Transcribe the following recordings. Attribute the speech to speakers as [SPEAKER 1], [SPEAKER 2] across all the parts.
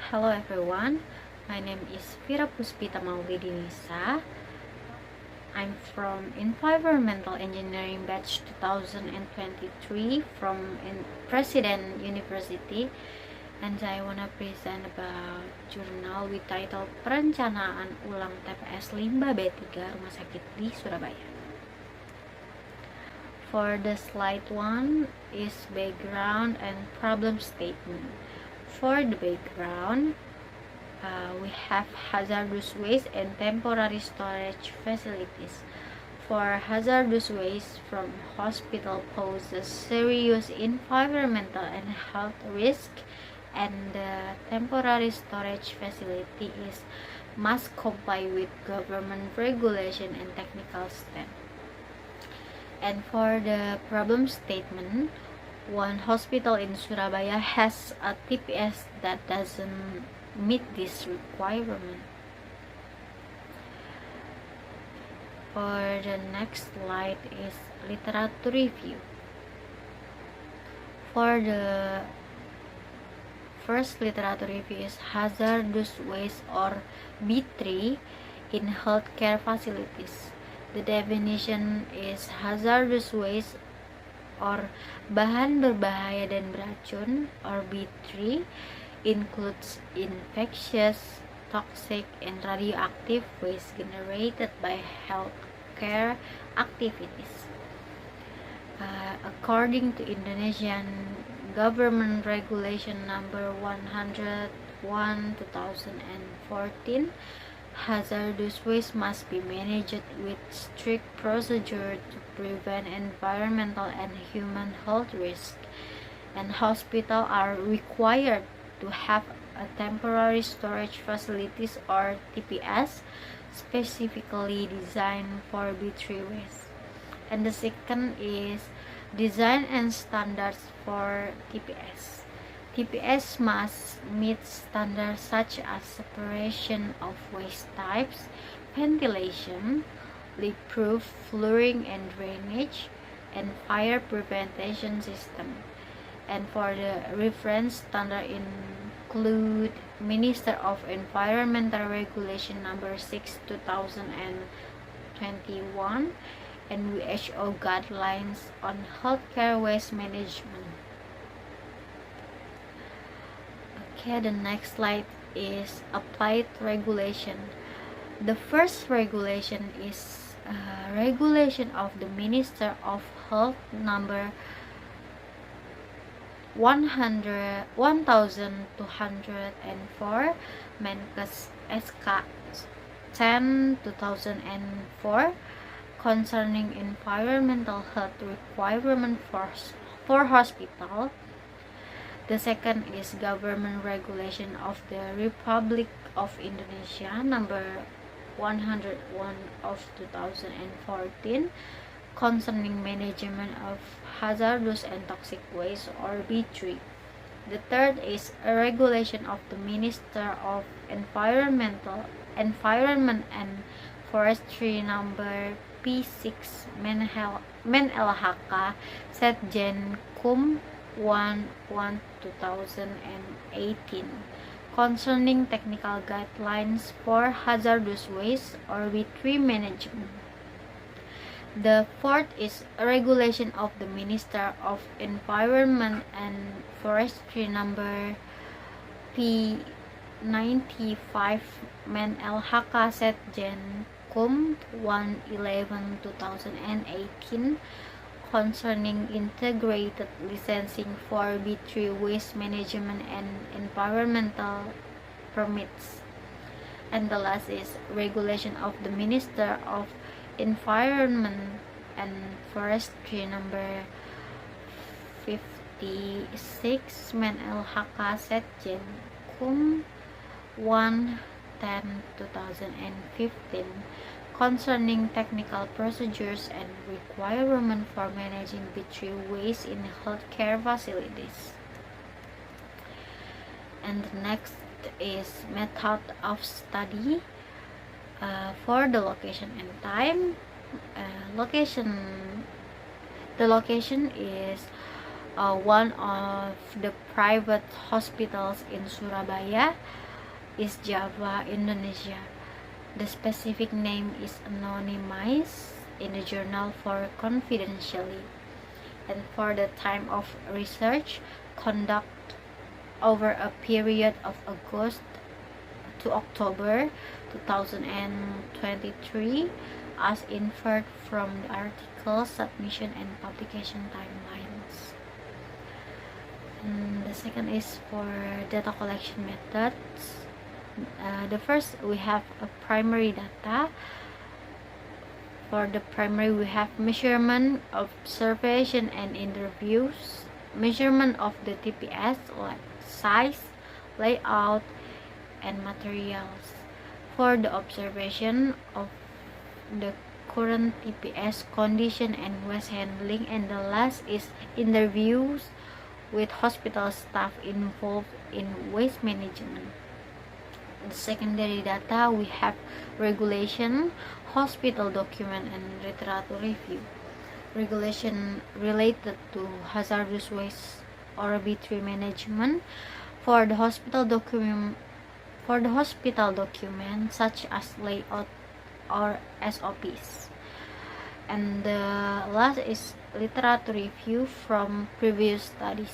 [SPEAKER 1] Hello everyone, my name is Vira Puspita Maulidinisa. I'm from Environmental Engineering Batch 2023 from President University, and I wanna present about jurnal with title Perencanaan Ulang TPS Limbah B3 Rumah Sakit di Surabaya. For the slide 1 is background and problem statement. For the background, we have hazardous waste and temporary storage facilities. For hazardous waste from hospital poses serious environmental and health risk, and the temporary storage facility must comply with government regulation and technical standards. And for the problem statement, one hospital in Surabaya has a TPS that doesn't meet this requirement. For the next slide is literature review. For the first literature review is hazardous waste or B3 in healthcare facilities. The definition is hazardous waste or bahan berbahaya dan beracun or B3 includes infectious, toxic, and radioactive waste generated by healthcare activities. According to Indonesian government regulation number 101/2014, hazardous waste must be managed with strict procedure to prevent environmental and human health risks, and hospitals are required to have a temporary storage facilities or TPS specifically designed for B3 waste. And the second is design and standards for TPS. TPS must meet standards such as separation of waste types, ventilation, leak-proof flooring and drainage, and fire prevention system. And for the reference standard include Minister of Environmental Regulation number 6/2021 and WHO guidelines on healthcare waste management. Okay, the next slide is applied regulation. The first regulation is regulation of the Minister of Health number 1204, Menkes SK 10/2004 concerning environmental health requirement for hospital. The second is government regulation of the Republic of Indonesia number 101/2014 concerning management of hazardous and toxic waste or B3. The third is a regulation of the Minister of Environment and Forestry number P6 Men-LHK Setjen Kum 1/2018 concerning technical guidelines for hazardous waste or B3 management. The fourth is a regulation of the Minister of Environment and Forestry number P95 Men-LHK Setjen Kum 1/11/2018 concerning integrated licensing for B3 waste management and environmental permits. And the last is regulation of the Minister of Environment and Forestry number 56 Men-LHK Setjen Kum 1/10/2015 concerning technical procedures and requirement for managing B3 waste in healthcare facilities. And the next is method of study. For the location and time, the location is One of the private hospitals in Surabaya is Java, Indonesia. The specific name is anonymized in the journal for confidentially, and for the time of research conduct over a period of August to October 2023 as inferred from the article submission and publication timelines. And the second is for data collection methods. The first, we have a primary data. For the primary, we have measurement, observation, and interviews, measurement of the TPS, like size, layout, and materials. For the observation of the current TPS condition and waste handling, and the last is interviews with hospital staff involved in waste management. The secondary data, we have regulation, hospital document, and literature review. Regulation related to hazardous waste or B3 management. For the hospital document, such as layout or SOPs. And the last is literature review from previous studies.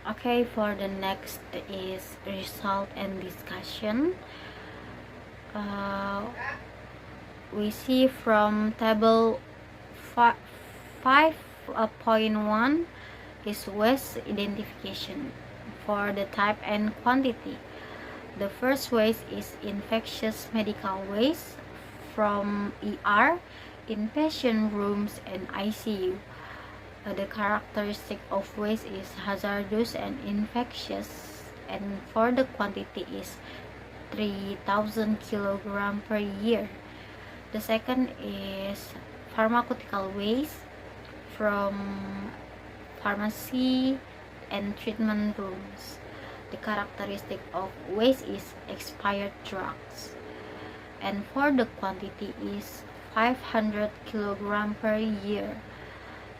[SPEAKER 1] Okay, for the next is result and discussion. We see from table 5.1 is waste identification for the type and quantity. The first waste is infectious medical waste from ER, inpatient rooms, and ICU. The characteristic of waste is hazardous and infectious, and for the quantity is 3,000 kg per year. The second is pharmaceutical waste from pharmacy and treatment rooms. The characteristic of waste is expired drugs, and for the quantity is 500 kg per year.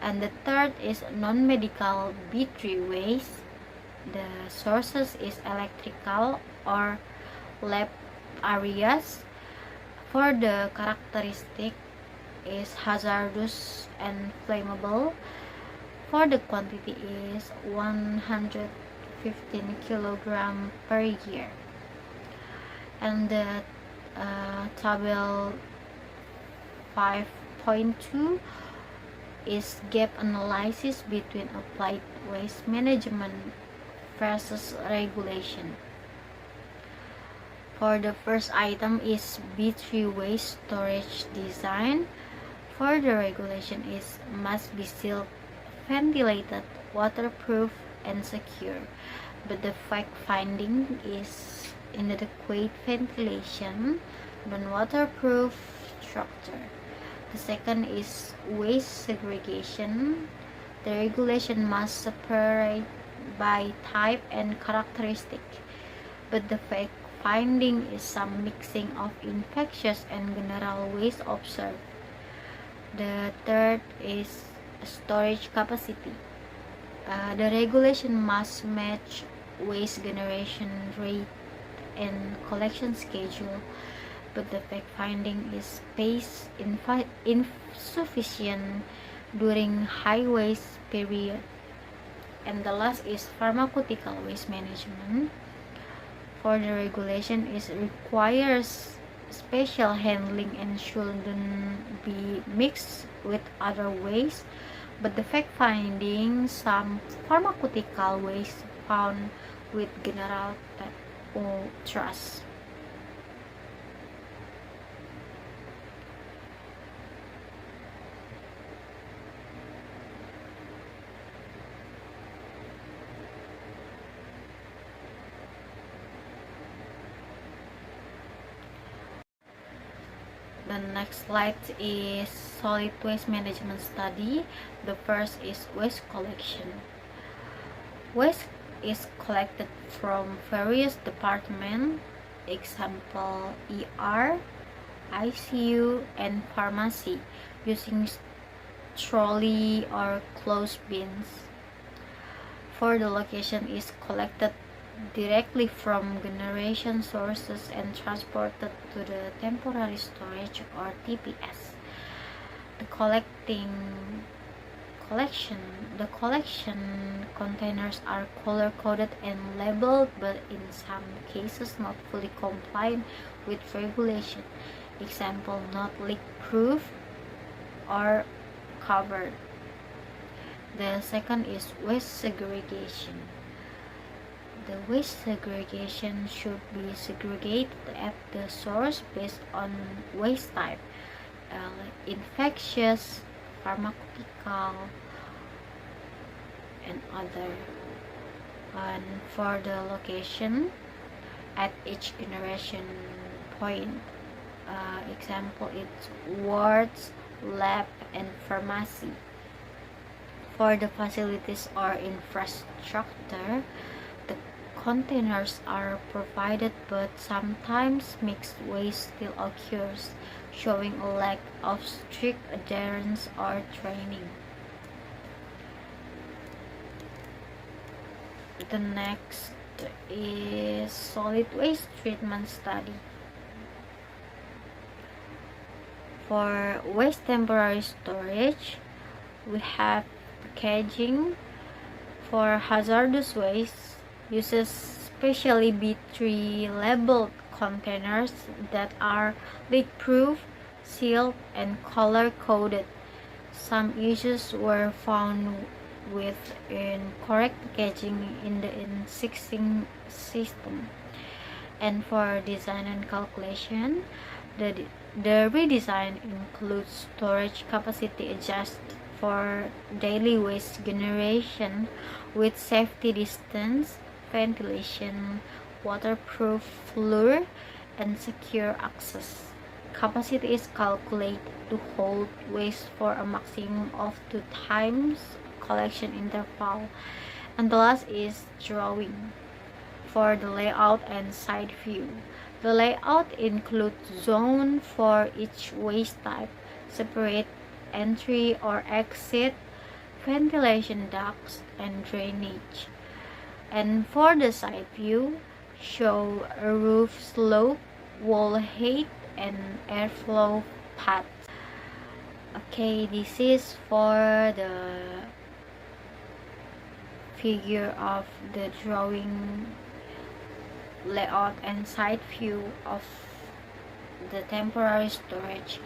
[SPEAKER 1] And the third is non-medical B3 waste. The sources is electrical or lab areas. For the characteristic is hazardous and flammable. For the quantity is 115 kg per year. And the table 5.2 is gap analysis between applied waste management versus regulation. For the first item is B3 waste storage design. For the regulation is must be sealed, ventilated, waterproof, and secure. But the fact finding is inadequate ventilation, non-waterproof structure. The second is waste segregation. The regulation must separate by type and characteristic, but the fact finding is some mixing of infectious and general waste observed. The third is storage capacity. The regulation must match waste generation rate and collection schedule, but the fact finding is space insufficient during high waste period. And the last is pharmaceutical waste management. For the regulation is requires special handling and shouldn't be mixed with other waste, but the fact finding some pharmaceutical waste found with general or trust. The next slide is solid waste management study. The first is waste collection. Waste is collected from various departments, example ER, ICU, and pharmacy, using trolley or closed bins. For the location is collected directly from generation sources and transported to the temporary storage or TPS. The collection containers are color coded and labeled, but in some cases not fully compliant with regulation. Example, not leak proof or covered. The second is waste segregation. The waste segregation should be segregated at the source based on waste type, infectious, pharmaceutical, and other. And for the location at each generation point, example, it's wards, lab, and pharmacy. For the facilities or infrastructure, the containers are provided, but sometimes mixed waste still occurs, showing a lack of strict adherence or training. The next is solid waste treatment study. For waste temporary storage, we have packaging. For hazardous waste, uses specially B3 labeled containers that are leak-proof, sealed, and color-coded. Some issues were found with incorrect packaging in the existing system. And for design and calculation, the redesign includes storage capacity adjust for daily waste generation with safety distance, ventilation, waterproof floor, and secure access. Capacity is calculated to hold waste for a maximum of 2 times collection interval. And the last is drawing. For the layout and side view, the layout includes zone for each waste type, separate entry or exit, ventilation ducts, and drainage. And for the side view, show a roof slope, wall height, and airflow path. Okay, this is for the figure of the drawing, layout, and side view of the temporary storage.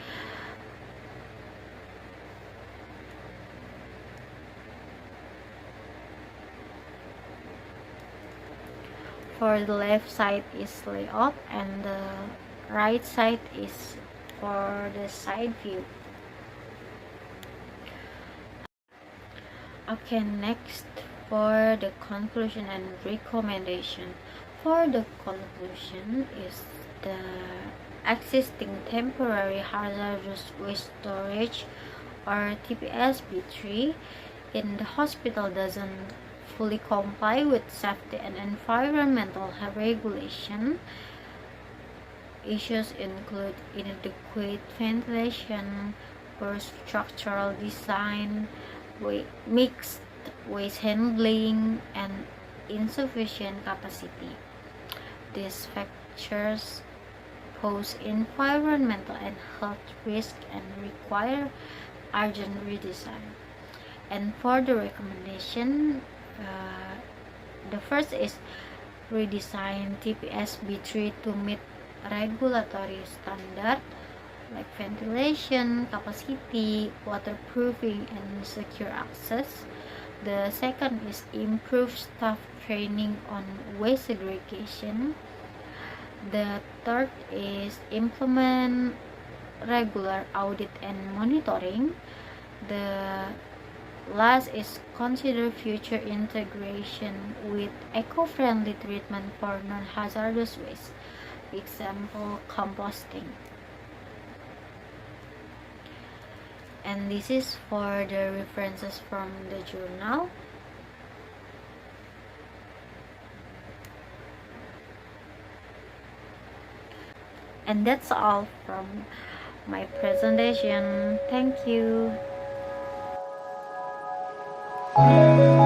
[SPEAKER 1] For the left side is layout and the right side is for the side view. Okay, next for the conclusion and recommendation. For the conclusion is the existing temporary hazardous waste storage or TPS B3 in the hospital doesn't fully comply with safety and environmental regulation. Issues include inadequate ventilation, poor structural design, mixed waste handling, and insufficient capacity. These factors pose environmental and health risk and require urgent redesign. And for the recommendation, the first is redesign TPS B3 to meet regulatory standard like ventilation, capacity, waterproofing, and secure access. The second is improve staff training on waste segregation. The third is implement regular audit and monitoring. The last is consider future integration with eco-friendly treatment for non-hazardous waste. Example, composting. And this is for the references from the journal. And that's all from my presentation. Thank you. you.